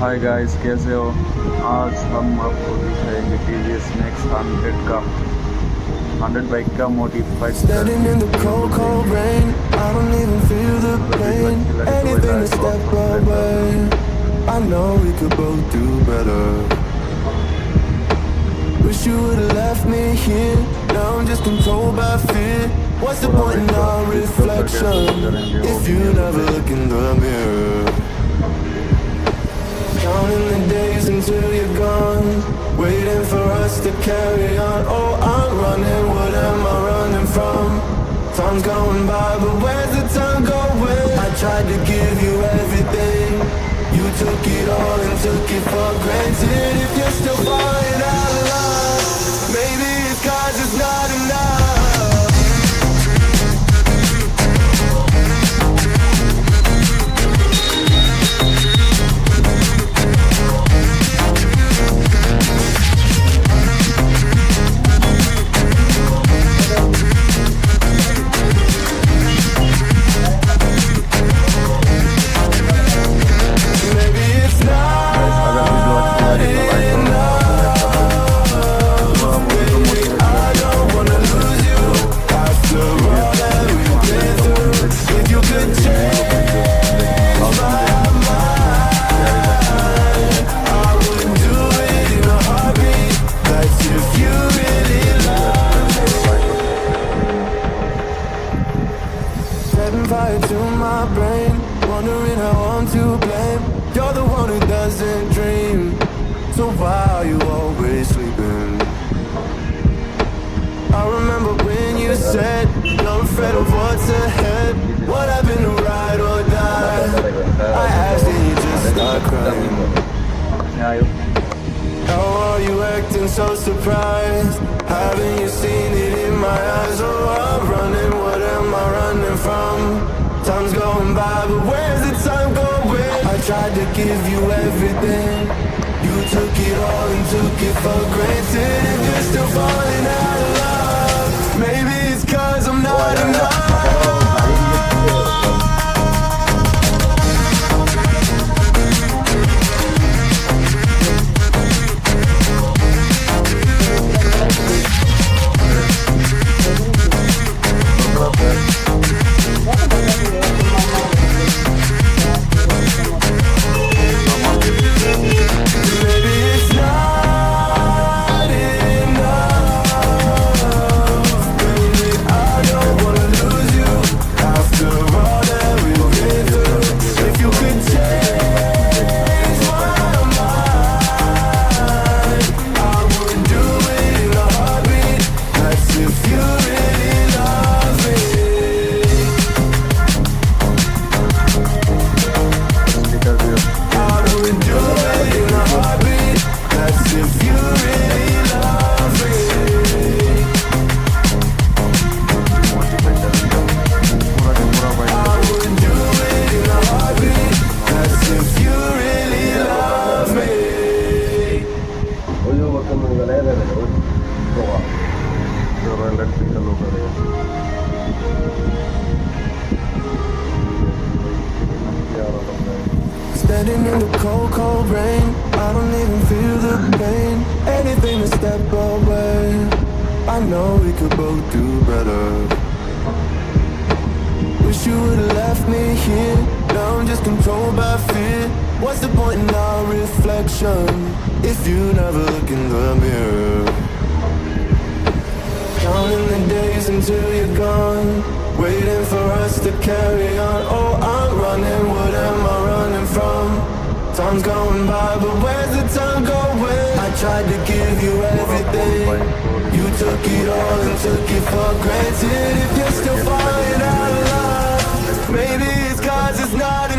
Hi guys, कैसे हो? आज हम आपको दिखाएंगे TVS MAX 100 बाइक का modified Standing in the cold, cold rain, I don't even feel the pain. Anything to step away. I know we could both do better. Wish you would've left me here. Now I'm just controlled by fear. What's the point in our reflection if you never look in the mirror? Counting the days until you're gone, waiting for us to carry on. Oh, I'm running, what am I running from? Time's going by, but where's the time going? I tried to give you everything, you took it all and took it for granted. If you're still falling out of love, maybe it's 'cause it's not enough. Fire to my brain, wondering how I'm to blame. You're the one who doesn't dream, so why are you always sleeping? I remember when you said you're afraid of what's ahead. What happened to ride or die? I asked and you just start crying. How are you acting so surprised? Haven't you seen it in my eyes? Oh, I'm running, what am I running from? Time's going by, but where's the time going? I tried to give you everything, you took it all and took it for granted. If you're still falling out of love, maybe it's 'cause I'm not enough. Standing in the cold, cold rain, I don't even feel the pain. Anything to step away. I know we could both do better. Wish you would've left me here. Now I'm just controlled by fear. What's the point in our reflection if you never look in the mirror? Counting the days until you're gone, waiting for us to carry on. Oh, I'm running, what am I running from? Time's going by, but where's the time going? I tried to give you everything, you took it all and took it for granted. If you're still falling out of love, maybe it's 'cause it's not